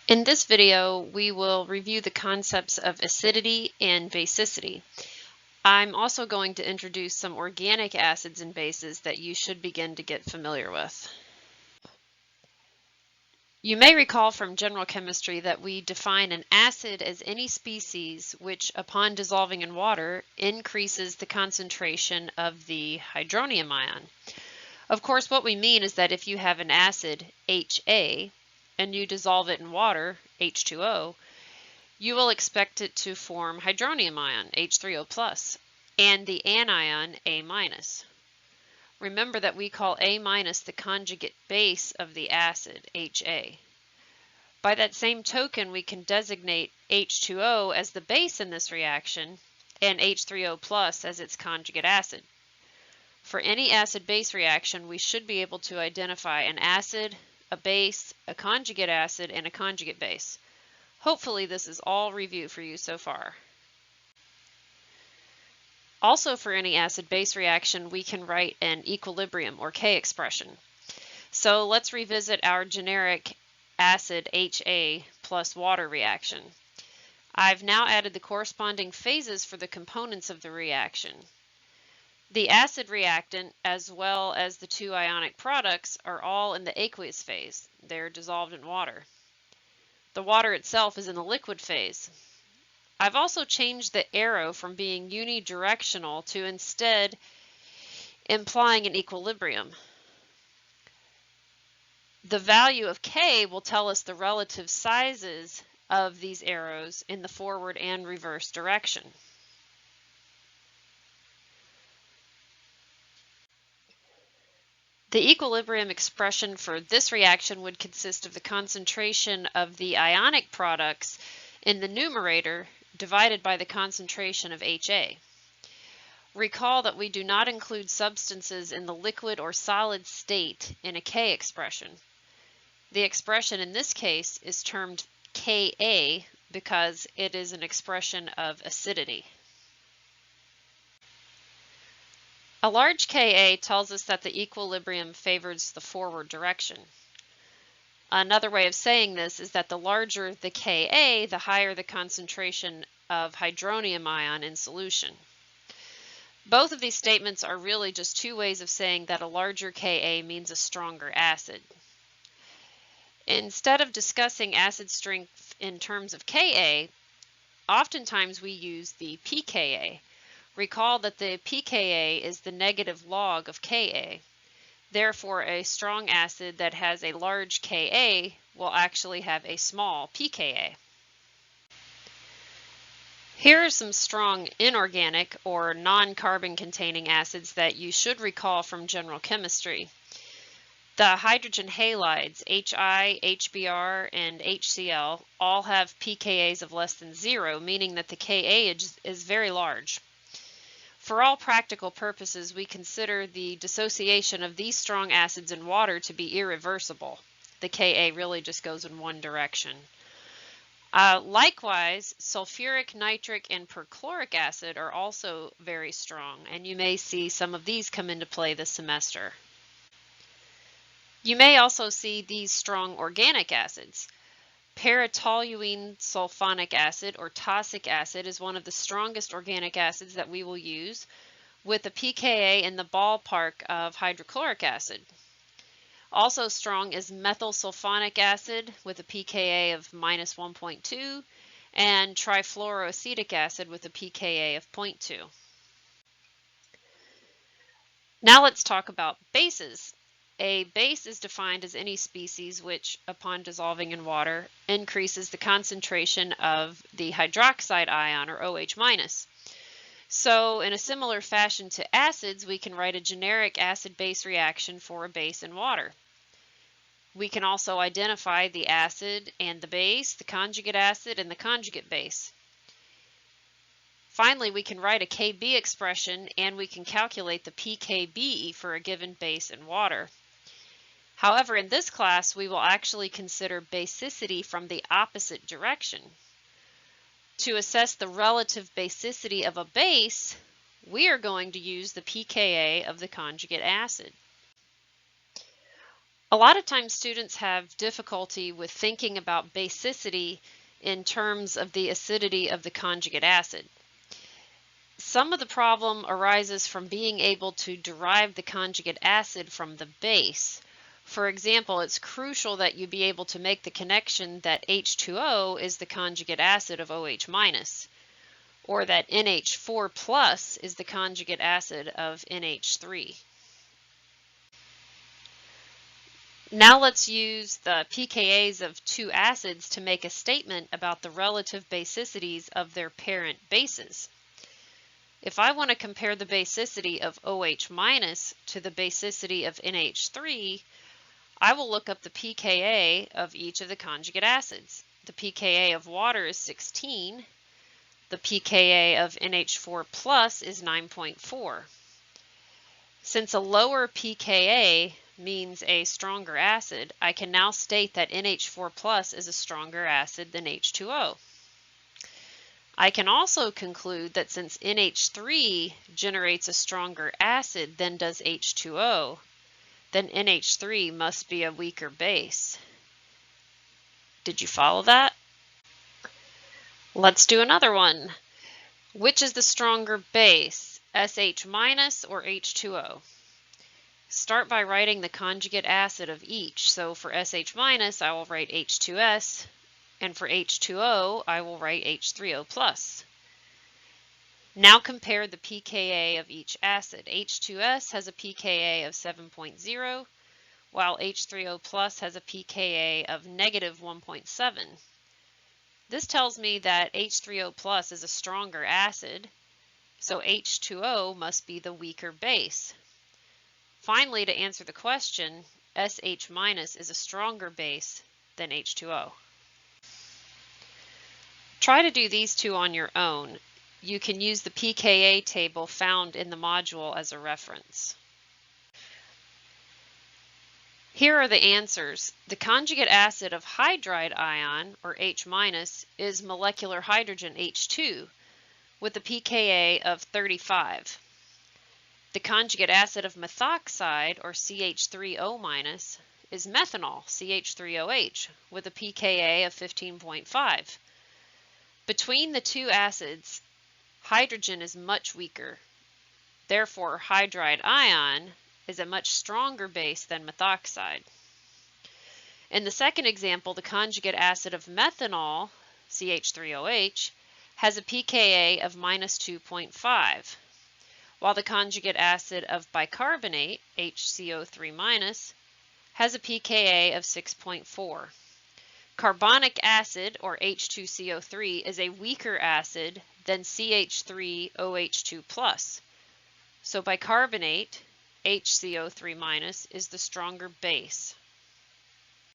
In this video, we will review the concepts of acidity and basicity. I'm also going to introduce some organic acids and bases that you should begin to get familiar with. You may recall from general chemistry that we define an acid as any species which, upon dissolving in water, increases the concentration of the hydronium ion. Of course, what we mean is that if you have an acid, HA, and you dissolve it in water, H2O, you will expect it to form hydronium ion, H3O+, and the anion, A-. Remember that we call A- the conjugate base of the acid, HA. By that same token, we can designate H2O as the base in this reaction and H3O+ as its conjugate acid. For any acid-base reaction, we should be able to identify an acid, a base, a conjugate acid, and a conjugate base. Hopefully this is all review for you so far. Also, for any acid-base reaction, we can write an equilibrium or K expression. So let's revisit our generic acid HA plus water reaction. I've now added the corresponding phases for the components of the reaction. The acid reactant, as well as the two ionic products, are all in the aqueous phase. They're dissolved in water. The water itself is in the liquid phase. I've also changed the arrow from being unidirectional to instead implying an equilibrium. The value of K will tell us the relative sizes of these arrows in the forward and reverse direction. The equilibrium expression for this reaction would consist of the concentration of the ionic products in the numerator divided by the concentration of HA. Recall that we do not include substances in the liquid or solid state in a K expression. The expression in this case is termed Ka because it is an expression of acidity. A large Ka tells us that the equilibrium favors the forward direction. Another way of saying this is that the larger the Ka, the higher the concentration of hydronium ion in solution. Both of these statements are really just two ways of saying that a larger Ka means a stronger acid. Instead of discussing acid strength in terms of Ka, oftentimes we use the pKa. Recall that the pKa is the negative log of Ka. Therefore, a strong acid that has a large Ka will actually have a small pKa. Here are some strong inorganic or non-carbon containing acids that you should recall from general chemistry. The hydrogen halides, Hi, HBr, and HCl, all have pKa's of less than 0, meaning that the Ka is very large. For all practical purposes, we consider the dissociation of these strong acids in water to be irreversible. The Ka really just goes in one direction. Likewise, sulfuric, nitric, and perchloric acid are also very strong, and you may see some of these come into play this semester. You may also see these strong organic acids. Para-toluene sulfonic acid or tosic acid is one of the strongest organic acids that we will use, with a pKa in the ballpark of hydrochloric acid. Also strong is methyl sulfonic acid with a pKa of -1.2 and trifluoroacetic acid with a pKa of 0.2. Now let's talk about bases. A base is defined as any species which, upon dissolving in water, increases the concentration of the hydroxide ion, or OH-. So, in a similar fashion to acids, we can write a generic acid-base reaction for a base in water. We can also identify the acid and the base, the conjugate acid, and the conjugate base. Finally, we can write a Kb expression, and we can calculate the pKb for a given base in water. However, in this class, we will actually consider basicity from the opposite direction. To assess the relative basicity of a base, we are going to use the pKa of the conjugate acid. A lot of times students have difficulty with thinking about basicity in terms of the acidity of the conjugate acid. Some of the problem arises from being able to derive the conjugate acid from the base. For example, it's crucial that you be able to make the connection that H2O is the conjugate acid of OH-, or that NH4+ is the conjugate acid of NH3. Now let's use the pKa's of two acids to make a statement about the relative basicities of their parent bases. If I want to compare the basicity of OH- to the basicity of NH3, I will look up the pKa of each of the conjugate acids. The pKa of water is 16. The pKa of NH4+ is 9.4. Since a lower pKa means a stronger acid, I can now state that NH4+ is a stronger acid than H2O. I can also conclude that since NH3 generates a stronger acid than does H2O, then NH3 must be a weaker base. Did you follow that? Let's do another one. Which is the stronger base, SH- or H2O? Start by writing the conjugate acid of each. So for SH-, I will write H2S, and for H2O, I will write H3O+. Now compare the pKa of each acid. H2S has a pKa of 7.0, while H3O+ has a pKa of negative 1.7. This tells me that H3O+ is a stronger acid, so H2O must be the weaker base. Finally, to answer the question, SH- is a stronger base than H2O. Try to do these two on your own. You can use the pKa table found in the module as a reference. Here are the answers. The conjugate acid of hydride ion, or H-, is molecular hydrogen H2 with a pKa of 35. The conjugate acid of methoxide, or CH3O-, is methanol, CH3OH, with a pKa of 15.5. Between the two acids, hydrogen is much weaker. Therefore, hydride ion is a much stronger base than methoxide. In the second example, the conjugate acid of methanol, CH3OH, has a pKa of -2.5, while the conjugate acid of bicarbonate, HCO3-, has a pKa of 6.4. Carbonic acid, or H2CO3, is a weaker acid than CH3OH2+. So bicarbonate, HCO3-, is the stronger base.